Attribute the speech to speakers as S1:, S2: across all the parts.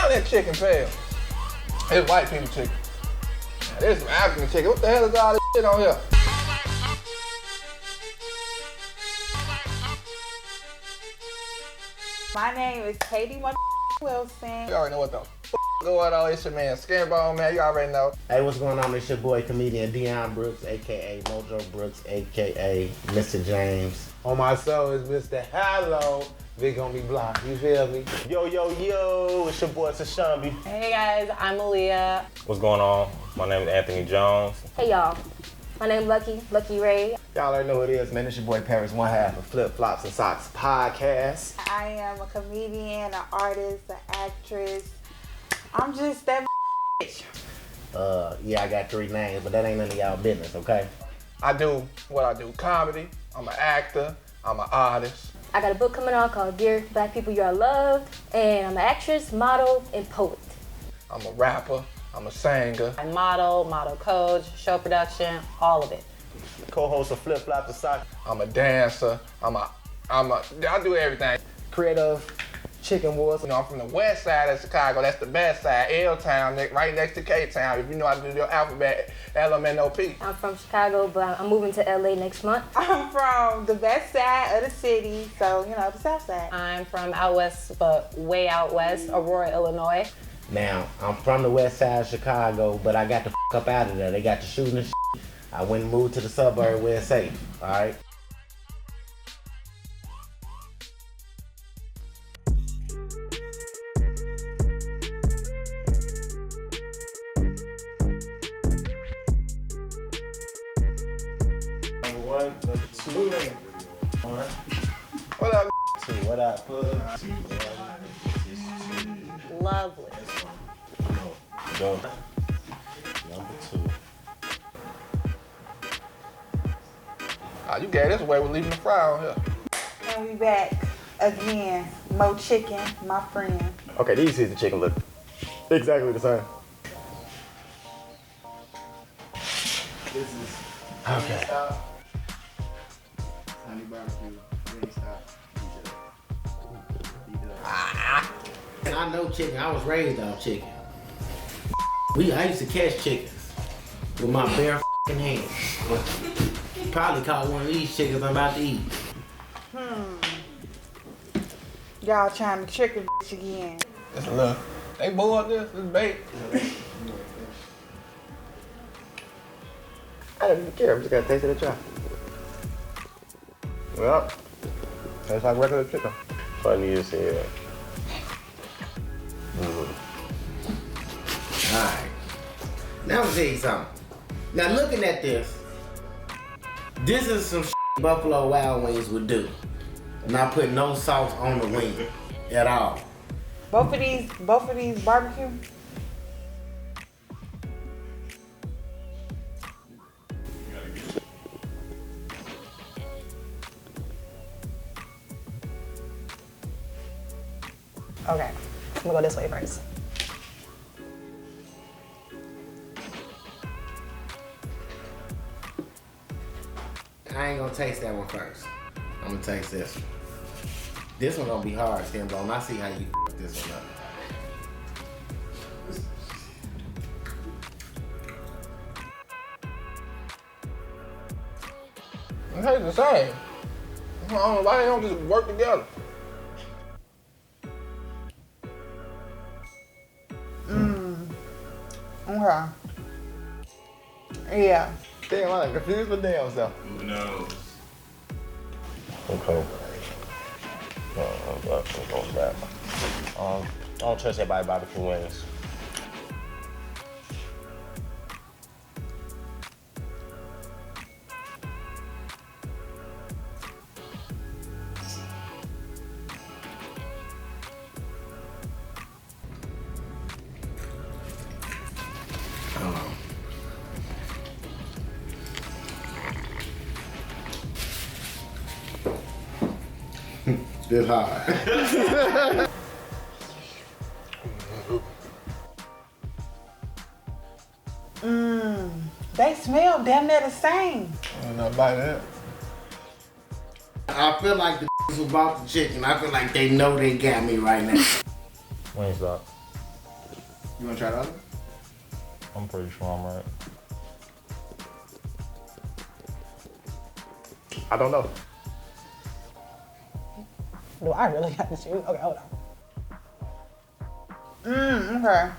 S1: None of that chicken fail. It's white people chicken. Now, this is some African chicken. What the hell is all this shit on here?
S2: My name is Katie Wilson.
S1: You already know what the going on. It's your man SkinBone, man. You already know.
S3: Hey, what's going on? It's your boy comedian Dion Brooks, aka MojoBrookzz, aka Mr. James.
S4: On my soul is Mr. Hello. Big on me block, you feel me?
S3: Yo, it's your boy Tashamby.
S5: Hey guys, I'm Aliyah.
S6: What's going on? My name is Anthony Jones.
S7: Hey y'all, my name is Lucky Ray.
S4: Y'all already know what it is, man. It's your boy Paris, one half of Flip Flops and Socks podcast.
S2: I am a comedian, an artist, an actress. I'm just that bitch.
S3: Yeah, I got 3 names, but that ain't none of y'all business, okay?
S1: I do what I do. Comedy. I'm an actor. I'm an artist.
S7: I got a book coming out called Dear Black People You Are Loved, and I'm an actress, model, and poet. I'm
S1: a rapper. I'm a singer.
S5: I model coach, show production, all of it.
S3: Co-host of Flip Flops and Socks.
S1: I'm a dancer. I do everything.
S4: Creative Chicken Wars.
S1: You know, I'm from the west side of Chicago. That's the best side. L-Town, right next to K-Town. If you know how to do your alphabet, LMNOP.
S7: I'm from Chicago, but I'm moving to LA next month.
S2: I'm from the best side of the city, so, you know, the south side.
S5: I'm from out west, but way out west, Aurora, Illinois.
S3: Now, I'm from the west side of Chicago, but I got the up out of there. They got the shooting and shit. I went and moved to the suburb where it's safe, all right? Number 2.
S1: What up?
S3: 2. What up?
S5: Lovely.
S3: Go. Number 2.
S1: You gave this away with leaving the fry on here.
S2: And we back again. Mo Chicken, my friend.
S4: Okay, these is the chicken look exactly the same.
S3: This is
S4: Okay.
S3: Wingstop. Honey barbecue. Wingstop. And I know chicken. I was raised on chicken. I used to catch chickens with my bare hands. Probably caught one of these chickens I'm about to eat.
S2: Y'all trying to trick a bitch again.
S1: Just look. They boiled this. It's bait.
S4: I don't even care, I'm just gonna taste it and try. Well, tastes like regular chicken.
S6: Funny as hell.
S3: Alright. Now I'm gonna tell you something. Now looking at this is some Buffalo Wild Wings would do. Not put no sauce on the wing at all.
S2: Both of these barbecue.
S5: Okay, I'm gonna go this way first.
S3: I ain't gonna taste that one first. I'm gonna taste this one. This one gonna be hard, SkinBone. I see how you f this one up.
S1: It tastes the same. I don't know why they don't just work together.
S2: Okay. Yeah.
S4: Damn, I'm confused with damn self.
S6: Who knows?
S3: Okay. I don't trust everybody barbecue wings. It's hard.
S2: They smell damn near the same.
S1: Ain't nothing about that.
S3: I feel like the who bought the chicken, I feel like they know they got me right now.
S6: Wingstop.
S4: You wanna try the other?
S6: I'm pretty sure I'm right.
S1: I don't know.
S8: Do I really got to choose? Okay, hold on.
S2: Okay.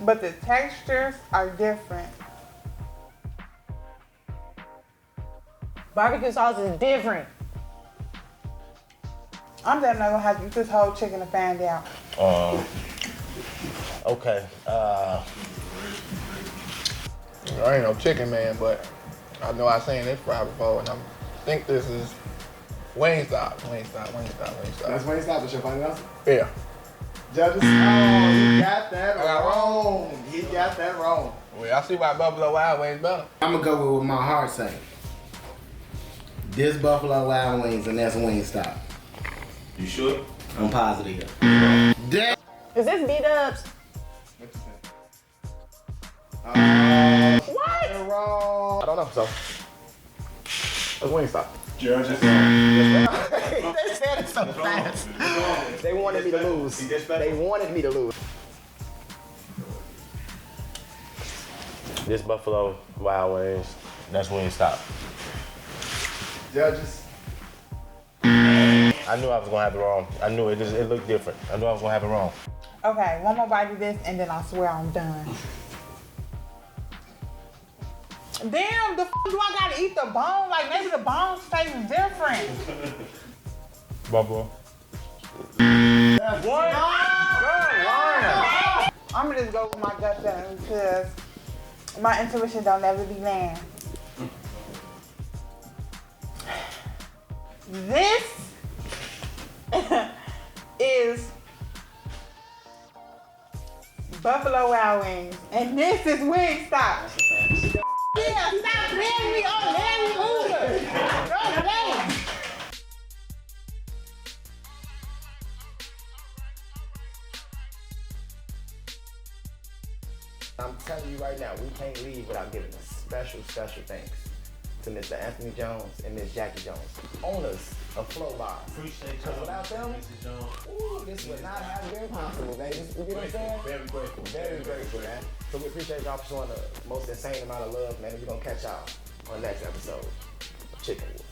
S2: But the textures are different.
S8: Barbecue sauce is different.
S2: I'm definitely gonna have to eat this whole chicken to find out.
S1: Okay. I ain't no chicken man, but I know I've seen this fry before, and I think this is Wingstop.
S4: That's Wayne Stop. That's your final answer?
S1: Yeah.
S4: Judges, oh, he got that wrong. He got that wrong.
S1: Well, I see why Buffalo Wild Wings better.
S3: I'm gonna go with what my heart say. This Buffalo Wild Wings, and that's Wingstop.
S6: You sure?
S3: I'm positive. Damn.
S8: Is this B-dubs?
S4: What you think?
S8: What?
S4: Wrong.
S1: I don't know, so. That's Wingstop.
S6: Judges.
S4: They said it so fast. They wanted me to lose. They wanted me to lose.
S6: This Buffalo Wild Wings, that's Wingstop.
S4: Judges.
S6: I knew I was gonna have it wrong. I knew it looked different. I knew I was gonna have it wrong.
S2: Okay, one more bite of this and then I swear I'm done. Damn, the f do I gotta eat the bone? Like maybe the bone tastes different.
S6: Buffalo.
S1: What?
S2: I'm gonna just go with my gut feeling because my intuition don't ever be lying. This is Buffalo Wild Wings, and this is Wingstop. Yeah, stop playing me on Larry Hoover. No, damn.
S4: I'm telling you right now, we can't leave without giving a special thanks to Mr. Anthony Jones and Miss Jackie Jones, owners of Flow Bar.
S6: Appreciate
S4: Because without them, ooh, this would not have been possible, baby. You get what I'm saying?
S6: Very grateful.
S4: Very grateful, man. So we appreciate y'all for showing the most insane amount of love, man. We're gonna catch y'all on the next episode of Chicken Wars.